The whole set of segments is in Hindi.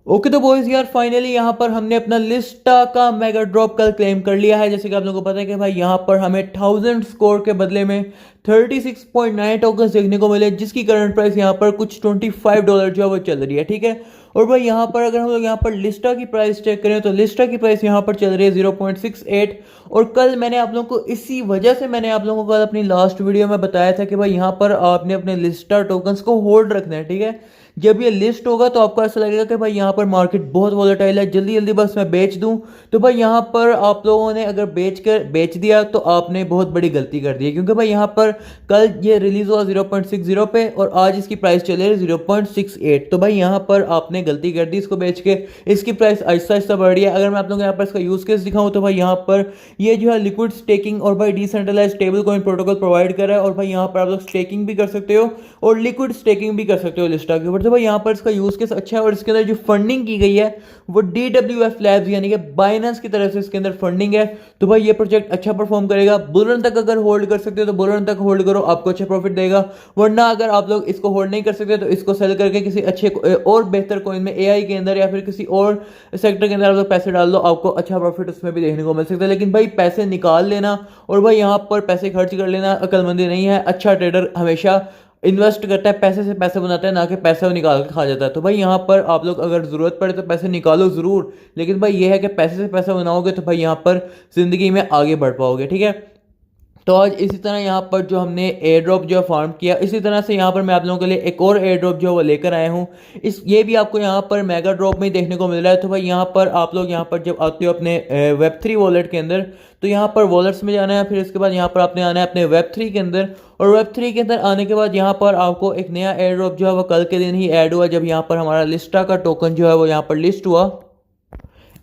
ओके तो बॉयज यार फाइनली यहाँ पर हमने अपना लिस्टा का मेगा ड्रॉप कल क्लेम कर लिया है। जैसे कि आप लोगों को पता है कि भाई यहाँ पर हमें 1000 स्कोर के बदले में 36.9 टोकन्स देखने को मिले, जिसकी करंट प्राइस यहाँ पर कुछ $25 जो है वो चल रही है। ठीक है। और भाई यहाँ पर अगर हम लोग यहाँ पर लिस्टा की प्राइस चेक करें तो लिस्टा की प्राइस यहाँ पर चल रही है 0.68। और कल मैंने आप लोगों को इसी वजह से मैंने आप लोगों को कल अपनी लास्ट वीडियो में बताया था कि भाई यहाँ पर आपने अपने लिस्टा टोकन्स को होल्ड रखना है। ठीक है। जब ये लिस्ट होगा तो आपको ऐसा लगेगा कि भाई यहाँ पर मार्केट बहुत वॉलेटाइल है, जल्दी जल्दी बस मैं बेच दूं। तो भाई यहाँ पर आप लोगों ने अगर बेच दिया तो आपने बहुत बड़ी गलती कर दी है, क्योंकि भाई यहाँ पर कल ये रिलीज हुआ 0.60 पे और आज इसकी प्राइस चले 0.68। तो भाई यहाँ पर आपने गलती कर दी इसको बेच के। इसकी प्राइस आहिस्ता आहिस्ता बढ़ रही है। अगर मैं आप लोगों को यहाँ पर इसका यूज केस दिखाऊं तो भाई यहाँ पर ये जो है लिक्विड स्टेकिंग और भाई decentralize stable coin protocol provide कर रहा है। और भाई यहाँ पर आप लोग स्टेकिंग भी कर सकते हो और लिक्विड स्टेकिंग भी कर सकते हो लिस्टा के ऊपर। तो भाई यहाँ पर इसका यूज केस अच्छा है और इसके अंदर जो फंडिंग की गई है वो DWF लैब्स यानी कि बाइनेंस की तरफ से इसके अंदर फंडिंग है। तो भाई ये प्रोजेक्ट अच्छा परफॉर्म करेगा। बुल तक अगर होल्ड कर सकते हो तो बुल तक होल्ड करो, आपको अच्छा प्रॉफिट देगा। वरना अगर आप लोग इसको होल्ड नहीं कर सकते तो इसको सेल करके किसी अच्छे और बेहतर कॉइन में AI के अंदर या फिर किसी और सेक्टर के अंदर आप लोग पैसे डाल दो, आपको अच्छा प्रॉफिट उसमें भी देखने को मिल सकता है। लेकिन भाई पैसे निकाल लेना और भाई यहाँ पर पैसे खर्च कर लेना अक्लमंदी नहीं है। अच्छा ट्रेडर हमेशा इन्वेस्ट करता है, पैसे से पैसे बनाता है, ना कि पैसे वो निकाल के खा जाता है। तो भाई यहाँ पर आप लोग अगर ज़रूरत पड़े तो पैसे निकालो ज़रूर, लेकिन भाई ये है कि पैसे से पैसा बनाओगे तो भाई यहाँ पर ज़िंदगी में आगे बढ़ पाओगे। ठीक है। तो आज इसी तरह यहाँ पर जो हमने एयर ड्रॉप जो फार्म किया, इसी तरह से यहाँ पर मैं आप लोगों के लिए एक और एयर ड्रॉप जो है वो लेकर आया हूँ। ये भी आपको यहाँ पर मेगा ड्रॉप में ही देखने को मिल रहा है। तो भाई यहाँ पर आप लोग यहाँ पर जब आते हो अपने Web3 वॉलेट के अंदर, तो यहाँ पर वॉलेट्स में जाना है। फिर इसके बाद यहाँ पर आपने आना है अपने Web3 के अंदर, और Web3 के अंदर आने के बाद यहाँ पर आपको एक नया एयर ड्रॉप जो है वो कल के दिन ही ऐड हुआ, जब यहाँ पर हमारा लिस्टा का टोकन जो है वो यहाँ पर लिस्ट हुआ।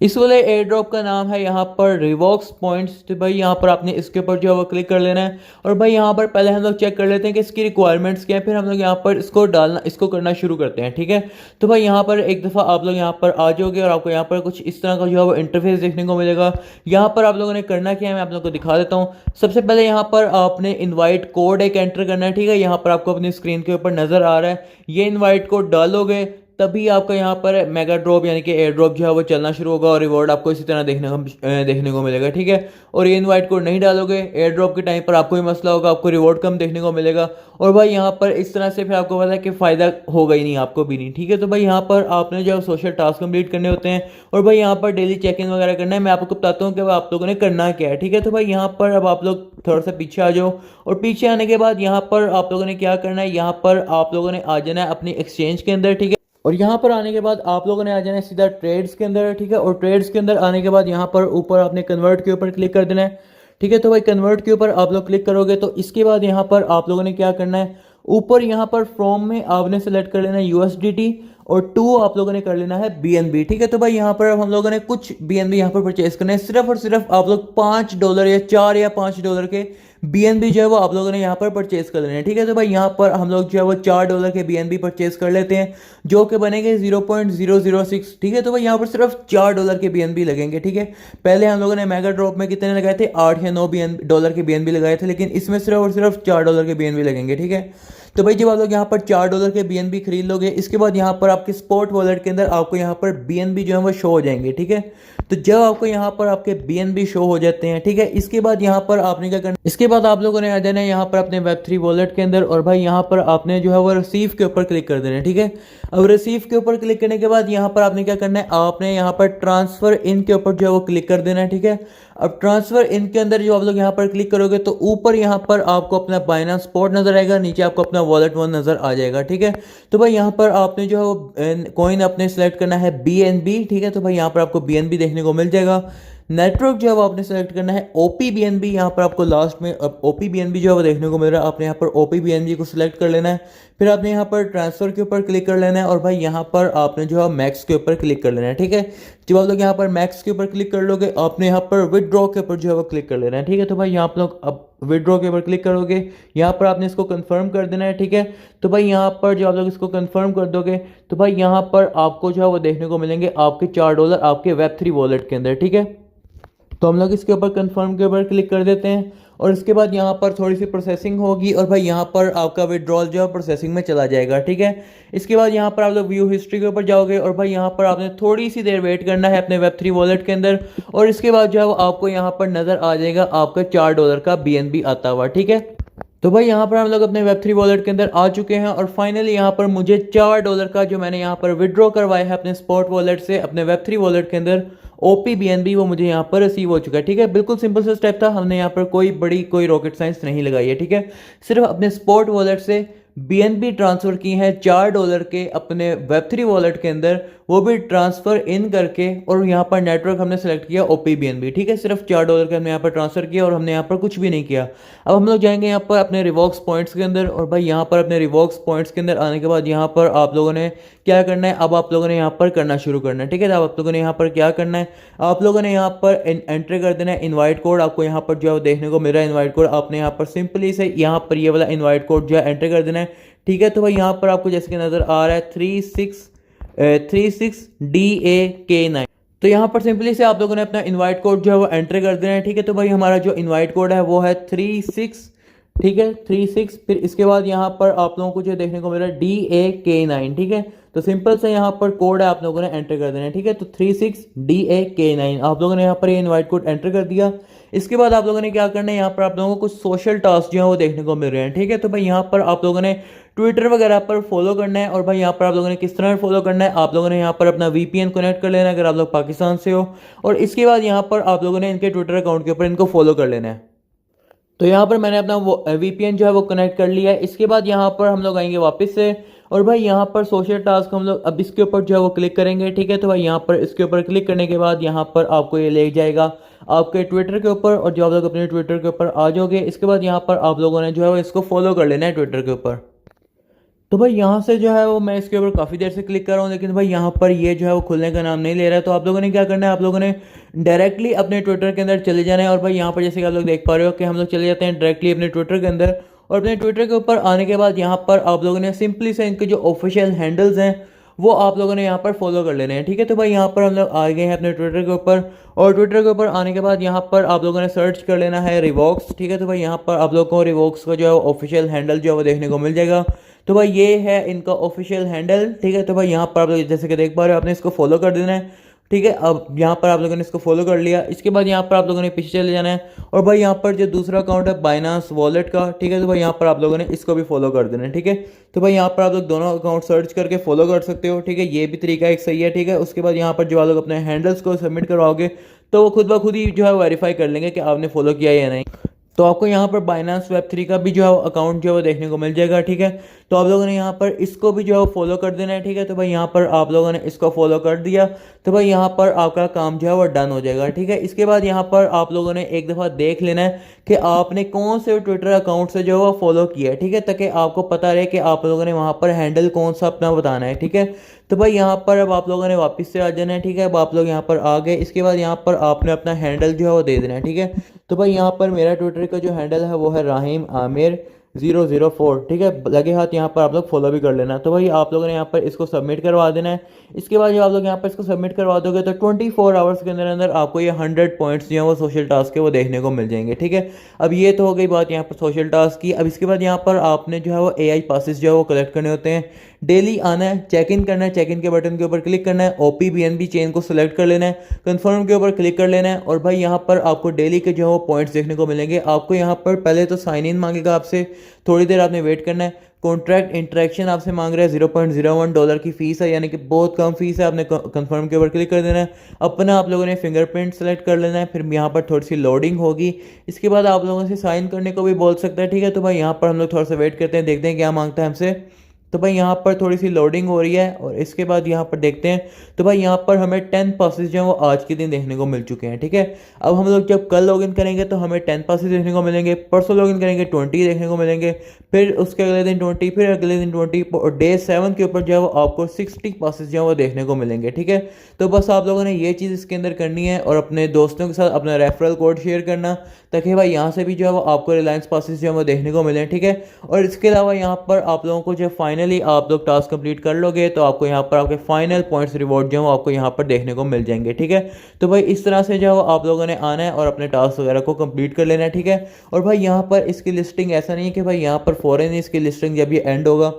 इस वाले एयर ड्रॉप का नाम है यहाँ पर रिवॉक्स पॉइंट्स। तो भाई यहाँ पर आपने इसके ऊपर जो है वो क्लिक कर लेना है। और भाई यहाँ पर पहले हम लोग चेक कर लेते हैं कि इसकी रिक्वायरमेंट्स क्या है, फिर हम लोग यहाँ पर इसको करना शुरू करते हैं। ठीक है। तो भाई यहाँ पर एक दफ़ा आप लोग यहाँ पर आ जाओगे और आपको यहाँ पर कुछ इस तरह का जो है वो इंटरफेस देखने को मिलेगा। यहाँ पर आप लोगों ने करना क्या है मैं आप लोगों को दिखा देता हूँ। सबसे पहले यहाँ पर आपने इन्वाइट कोड एक एंटर करना है। ठीक है। यहाँ पर आपको अपनी स्क्रीन के ऊपर नज़र आ रहा है, ये इन्वाइट कोड डालोगे तभी आपका यहाँ पर मेगा ड्रॉप यानी कि एयर ड्रॉप जो है वो चलना शुरू होगा और रिवॉर्ड आपको इसी तरह देखने को मिलेगा। ठीक है। और ये इनवाइट कोड नहीं डालोगे एयर ड्रॉप के टाइम पर आपको ही मसला होगा, आपको रिवॉर्ड कम देखने को मिलेगा। और भाई यहाँ पर इस तरह से फिर आपको पता है कि फ़ायदा होगा ही नहीं, आपको भी नहीं। ठीक है। तो भाई यहाँ पर आपने जो सोशल टास्क कंप्लीट करने होते हैं और भाई यहाँ पर डेली चेक इन वगैरह करना है। मैं आपको बताता हूँ कि आप लोगों ने करना क्या है। ठीक है। तो भाई यहाँ पर अब आप लोग थोड़ा सा पीछे आ जाओ और पीछे आने के बाद यहाँ पर आप लोगों ने क्या करना है, यहाँ पर आप लोगों ने आ जाना है अपनी एक्सचेंज के अंदर। ठीक है। और यहाँ पर आने के बाद आप लोगों ने आ जाना है सीधा ट्रेड्स के अंदर। ठीक है। और ट्रेड्स के अंदर आने के बाद यहाँ पर ऊपर आपने कन्वर्ट के ऊपर क्लिक कर देना है। ठीक है। तो भाई कन्वर्ट के ऊपर आप लोग क्लिक करोगे तो इसके बाद यहाँ पर आप लोगों ने क्या करना है, ऊपर यहाँ पर फ्रॉम में आपने सेलेक्ट कर लेना है USDT और टू आप लोगों ने कर लेना है BNB। ठीक है। तो भाई यहाँ पर अब हम लोगों ने कुछ BNB यहाँ पर परचेज करना है। सिर्फ और सिर्फ आप लोग $5 या 4 या $5 के BNB जो है वो आप लोगों ने यहाँ पर परचेज कर लेने हैं। ठीक है। तो भाई यहाँ पर हम लोग जो है वो $4 के BNB परचेज कर लेते हैं, जो कि बनेंगे 0.006। ठीक है। तो भाई यहाँ पर सिर्फ $4 के BNB लगेंगे। ठीक है। पहले हम लोगों ने मेगा ड्रॉप में कितने लगाए थे, 8 या 9 डॉलर के BNB लगाए थे, लेकिन इसमें सिर्फ और सिर्फ $4 के BNB लगेंगे। ठीक है। तो भाई जब आप लोग यहाँ पर $4 के BNB खरीद लोगे, इसके बाद यहाँ पर आपके स्पॉट वॉलेट के अंदर आपको यहाँ पर BNB जो है वो शो हो जाएंगे। ठीक है। तो जब आपको यहाँ पर आपके BNB शो हो जाते हैं, ठीक है, इसके बाद यहाँ पर आपने क्या करना, इसके बाद आप लोगों ने आ जाना है यहाँ पर अपने Web3 वॉलेट के अंदर और भाई यहाँ पर आपने जो है वो रिसीव के ऊपर क्लिक कर देना है। ठीक है। अब रिसीव के ऊपर क्लिक करने के बाद यहाँ पर आपने क्या करना है, आपने यहाँ पर ट्रांसफर इन के ऊपर जो है वो क्लिक कर देना है। ठीक है। अब ट्रांसफर इन के अंदर जो आप लोग यहाँ पर क्लिक करोगे तो ऊपर यहाँ पर आपको अपना बाइनेंस स्पॉट नजर आएगा, नीचे आपको अपना वॉलेट वन नजर आ जाएगा। ठीक है। तो भाई यहाँ पर आपने जो है वो कॉइन अपने सेलेक्ट करना है BNB। ठीक है। तो भाई यहाँ पर आपको BNB देखने को मिल जाएगा। नेटवर्क जो है वो आपने सेलेक्ट करना है OPBNB। यहाँ पर आपको लास्ट में OPBNB जो है वो देखने को मिल रहा है, आपने यहाँ पर OPBNB को सिलेक्ट कर लेना है। फिर आपने यहाँ पर ट्रांसफर के ऊपर क्लिक कर लेना है और भाई यहाँ पर आपने जो है मैक्स के ऊपर क्लिक कर लेना है। ठीक है। जब आप लोग यहाँ पर मैक्स के ऊपर क्लिक कर लोगे, आपने यहाँ पर विदड्रॉ के ऊपर जो है वो क्लिक कर लेना है। ठीक है। तो भाई यहाँ आप लोग अब विदड्रॉ के ऊपर क्लिक करोगे, यहाँ पर आपने इसको कंफर्म कर देना है। ठीक है। तो भाई यहाँ पर जब आप लोग इसको कंफर्म कर दोगे तो भाई यहाँ पर आपको जो है वो देखने को मिलेंगे आपके $4 आपके Web3 वॉलेट के अंदर। ठीक है। तो हम लोग इसके ऊपर कंफर्म के ऊपर क्लिक कर देते हैं और इसके बाद यहाँ पर थोड़ी सी प्रोसेसिंग होगी और भाई यहाँ पर आपका विड्रॉल जो है प्रोसेसिंग में चला जाएगा, ठीक है। इसके बाद यहाँ पर आप लोग व्यू हिस्ट्री के ऊपर जाओगे और भाई यहाँ पर आपने थोड़ी सी देर वेट करना है अपने वेब3 वॉलेट के अंदर, और इसके बाद जो है वो आपको यहाँ पर नज़र आ जाएगा आपका $4 का BNB आता हुआ, ठीक है। तो भाई यहाँ पर हम लोग अपने वेब3 वॉलेट के अंदर आ चुके हैं और फाइनली यहाँ पर मुझे $4 का जो मैंने यहाँ पर विड्रॉ करवाया है अपने स्पॉट वॉलेट से अपने वेब3 वॉलेट के अंदर OP BNB, वो मुझे यहाँ पर रिसीव हो चुका है, ठीक है। बिल्कुल सिंपल सा स्टेप था, हमने यहाँ पर कोई रॉकेट साइंस नहीं लगाई है, ठीक है। सिर्फ अपने स्पॉट वॉलेट से BNB ट्रांसफ़र की है $4 के अपने वेब3 वॉलेट के अंदर, वो भी ट्रांसफ़र इन करके, और यहाँ पर नेटवर्क हमने सेलेक्ट किया OP BNB, ठीक है। सिर्फ $4 के हमने यहाँ पर ट्रांसफ़र किया और हमने यहाँ पर कुछ भी नहीं किया। अब हम लोग जाएंगे यहाँ पर अपने रिवॉक्स पॉइंट्स के अंदर, और भाई यहाँ पर अपने रिवॉक्स पॉइंट्स के अंदर आने के बाद यहाँ पर आप लोगों ने क्या करना है, अब आप लोगों ने यहाँ पर करना शुरू करना है, ठीक है। अब आप लोगों ने यहाँ पर क्या करना है, आप लोगों ने यहाँ पर एंट्री कर देना है इनवाइट कोड। आपको यहाँ पर जो है देखने को मिल रहा है इनवाइट कोड, आपने यहाँ पर सिंपली से यहाँ पर ये वाला इनवाइट कोड जो है एंटर कर देना है, ठीक है। तो भाई यहाँ पर आपको जैसे कि नज़र आ रहा है 36DAK9, तो यहाँ पर सिंपली से आप लोगों ने अपना इनवाइट कोड जो है वो एंटर कर देना है, ठीक है। तो भाई हमारा जो इनवाइट कोड है वो है 36, ठीक है 36। फिर इसके बाद यहाँ पर आप लोगों को जो देखने को मिल रहा है DAK9, ठीक है। तो सिंपल से यहाँ पर कोड है आप लोगों ने एंटर कर देना है, ठीक है। तो 36DAK9 आप लोगों ने यहाँ पर ये इनवाइट कोड एंटर कर दिया। इसके बाद आप लोगों ने क्या करना है, यहाँ पर आप लोगों को कुछ सोशल टास्क जो है वो देखने को मिल रहे हैं, ठीक है। तो भाई यहाँ पर आप लोगों ने ट्विटर वगैरह पर फॉलो करना है, और भाई यहाँ पर आप लोगों ने किस तरह फॉलो करना है, आप लोगों ने यहाँ पर अपना VPN कनेक्ट कर लेना है अगर आप लोग पाकिस्तान से हो, और इसके बाद यहाँ पर आप लोगों ने इनके ट्विटर अकाउंट के ऊपर इनको फॉलो कर लेना है। तो यहाँ पर मैंने अपना VPN जो है वो कनेक्ट कर लिया है। इसके बाद यहाँ पर हम लोग आएंगे वापस से, और भाई यहाँ पर सोशल टास्क हम लोग अब इसके ऊपर जो है वो क्लिक करेंगे, ठीक है। तो भाई यहाँ पर इसके ऊपर क्लिक करने के बाद यहाँ पर आपको ये ले जाएगा आपके ट्विटर के ऊपर, और जो आप लोग अपने ट्विटर के ऊपर आ जाओगे, इसके बाद यहाँ पर आप लोगों ने जो है वो इसको फॉलो कर लेना है ट्विटर के ऊपर। तो भाई यहाँ से जो है वो मैं इसके ऊपर काफ़ी देर से क्लिक कर रहा हूँ, लेकिन भाई यहाँ पर ये जो है वो खुलने का नाम नहीं ले रहा है। तो आप लोगों ने क्या करना है, आप लोगों ने डायरेक्टली अपने ट्विटर के अंदर चले जाना है, और भाई यहाँ पर जैसे कि आप लोग देख पा रहे हो कि हम लोग चले जाते हैं डायरेक्टली अपने ट्विटर के अंदर, और अपने ट्विटर के ऊपर आने के बाद यहाँ पर आप लोगों ने सिंपली से इनके जो ऑफिशियल हैंडल्स हैं वो आप लोगों ने यहाँ पर फॉलो कर लेने हैं, ठीक है। तो भाई यहाँ पर हम लोग आ गए हैं अपने ट्विटर के ऊपर, और ट्विटर के ऊपर आने के बाद यहाँ पर आप लोगों ने सर्च कर लेना है रिवॉक्स, ठीक है। तो भाई यहाँ पर आप लोगों को रिवॉक्स का जो है ऑफिशियल हैंडल जो है वो देखने को मिल जाएगा। तो भाई ये है इनका ऑफिशियल हैंडल, ठीक है। तो भाई यहाँ पर आप लोग जैसे कि देख पा रहे हो आपने इसको फॉलो कर देना है, ठीक है। अब यहाँ पर आप लोगों ने इसको फॉलो कर लिया। इसके बाद यहाँ पर आप लोगों ने पीछे चले जाना है, और भाई यहाँ पर जो दूसरा अकाउंट है बाइनांस वॉलेट का, ठीक है। तो भाई यहाँ पर आप लोगों ने इसको भी फॉलो कर देना है, ठीक है। तो भाई यहाँ पर आप लोग दोनों अकाउंट सर्च करके फॉलो कर सकते हो, ठीक है। ये भी तरीका एक सही है, ठीक है। उसके बाद यहाँ पर जो आप लोग अपने हैंडल्स को सबमिट करवाओगे तो वो खुद ब खुद ही जो है वेरीफाई कर लेंगे कि आपने फॉलो किया या नहीं। तो आपको यहाँ पर बाइनांस वेब3 का भी जो है अकाउंट जो है वो देखने को मिल जाएगा, ठीक है। तो आप लोगों ने यहाँ पर इसको भी जो है फॉलो कर देना है, ठीक है। तो भाई यहाँ पर आप लोगों ने इसको फॉलो कर दिया, तो भाई यहाँ पर आपका काम जो है वो डन हो जाएगा, ठीक है। इसके बाद यहाँ पर आप लोगों ने एक दफ़ा देख लेना है कि आपने कौन से ट्विटर अकाउंट से जो है वो फॉलो किया है, ठीक है, ताकि आपको पता रहे कि आप लोगों ने वहाँ पर हैंडल कौन सा अपना बताना है, ठीक है। तो भाई यहाँ पर अब आप लोगों ने वापस से आ जाना है, ठीक है। अब आप लोग यहाँ पर आ गए, इसके बाद यहाँ पर आपने अपना हैंडल जो है वो दे देना है, ठीक है। तो भाई यहाँ पर मेरा ट्विटर का जो हैंडल है वो है राहिम आमिर 004, ठीक है। लगे हाथ यहाँ पर आप लोग फॉलो भी कर लेना। तो भाई आप लोगों ने यहाँ पर इसको सबमिट करवा देना है। इसके बाद जब आप लोग यहाँ पर इसको सबमिट करवा दोगे तो 24 आवर्स के अंदर अंदर आपको ये 100 पॉइंट्स जो है वो सोशल टास्क के वो देखने को मिल जाएंगे, ठीक है। अब ये तो हो गई बात यहाँ पर सोशल टास्क की। अब इसके बाद यहाँ पर आपने जो है वो AI पासेस जो है वो कलेक्ट करने होते हैं। डेली आना है, चेक इन करना है, चेक इन के बटन के ऊपर क्लिक करना है, OP BNB चेन को सिलेक्ट कर लेना है, कंफर्म के ऊपर क्लिक कर लेना है, और भाई यहाँ पर आपको डेली के जो है वो पॉइंट्स देखने को मिलेंगे। आपको यहाँ पर पहले तो साइन इन मांगेगा आपसे, थोड़ी देर आपने वेट करना है। कॉन्ट्रैक्ट इंटरेक्शन आपसे मांग रहा है, $0.01 की फ़ीस है, यानी कि बहुत कम फीस है। आपने कंफर्म के ऊपर क्लिक कर देना है। अपना आप लोगों ने फिंगरप्रिंट सेलेक्ट कर लेना है। फिर यहाँ पर थोड़ी सी लोडिंग होगी, इसके बाद आप लोगों से साइन करने को भी बोल सकता है, ठीक है। तो भाई यहाँ पर हम लोग थोड़ा सा वेट करते हैं, देखते हैं क्या मांगता है हमसे। तो भाई यहाँ पर थोड़ी सी लोडिंग हो रही है, और इसके बाद यहाँ पर देखते हैं। तो भाई यहाँ पर हमें 10 पासेस जो हैं वो आज के दिन देखने को मिल चुके हैं, ठीक है। अब हम लोग जब कल लॉगिन करेंगे तो हमें 10 पासेस देखने को मिलेंगे, परसों लॉगिन करेंगे 20 देखने को मिलेंगे, फिर उसके अगले दिन 20, फिर अगले दिन 20, और डे 7 के ऊपर जो है वो आपको 60 पासेस जो है वो देखने को मिलेंगे, ठीक है। तो बस आप लोगों ने ये चीज़ इसके अंदर करनी है, और अपने दोस्तों के साथ अपना रेफरल कोड शेयर करना, ताकि भाई यहाँ से भी जो है वो आपको रिलायंस पासेस जो है वो देखने को मिले, ठीक है। और इसके अलावा यहाँ पर आप लोगों को जो फाइनल फाइनली आप लोग टास्क कंप्लीट कर लोगे तो आपको यहाँ पर आपके फाइनल पॉइंट्स रिवॉर्ड जो है आपको यहाँ पर देखने को मिल जाएंगे, ठीक है। तो भाई इस तरह से जो आप लोगों ने आना है और अपने टास्क वगैरह को कंप्लीट कर लेना है, ठीक है। और भाई यहाँ पर इसकी लिस्टिंग ऐसा नहीं है कि भाई यहाँ पर फ़ौरन इसकी लिस्टिंग जब ये एंड होगा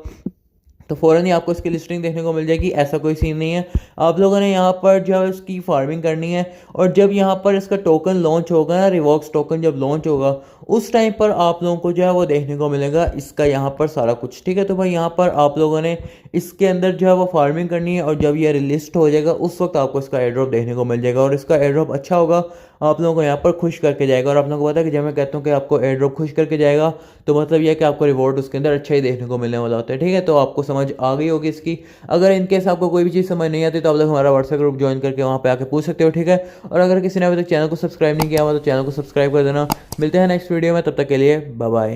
तो फ़ौरन ही आपको इसकी लिस्टिंग देखने को मिल जाएगी, ऐसा कोई सीन नहीं है। आप लोगों ने यहाँ पर जो है इसकी फार्मिंग करनी है और जब यहाँ पर इसका टोकन लॉन्च होगा ना, रिवॉक्स टोकन जब लॉन्च होगा उस टाइम पर आप लोगों को जो है वो देखने को मिलेगा इसका यहाँ पर सारा कुछ, ठीक है। तो भाई यहाँ पर आप लोगों ने इसके अंदर जो है वो फार्मिंग करनी है और जब ये लिस्ट हो जाएगा उस वक्त आपको इसका एयर ड्रॉप देखने को मिल जाएगा और इसका एयर ड्रॉप अच्छा होगा, आप लोगों को यहाँ पर खुश करके जाएगा। और आप लोगों को पता है कि जब मैं कहता हूँ कि आपको एयर ड्रॉप खुश करके जाएगा तो मतलब यह है कि आपको रिवॉर्ड उसके अंदर अच्छा ही देखने को मिलने वाला होता है, ठीक है। तो आपको समझ आ गई होगी इसकी। अगर इनकेस आपको कोई भी चीज़ समझ नहीं आती तो आप लोग हमारा व्हाट्सएप ग्रुप ज्वाइन करके वहाँ पे आके पूछ सकते हो, ठीक है। और अगर किसी ने अभी तक चैनल को सब्सक्राइब नहीं किया हुआ तो चैनल को सब्सक्राइब कर देना। मिलते हैं नेक्स्ट वीडियो में, तब तक के लिए बाय बाय।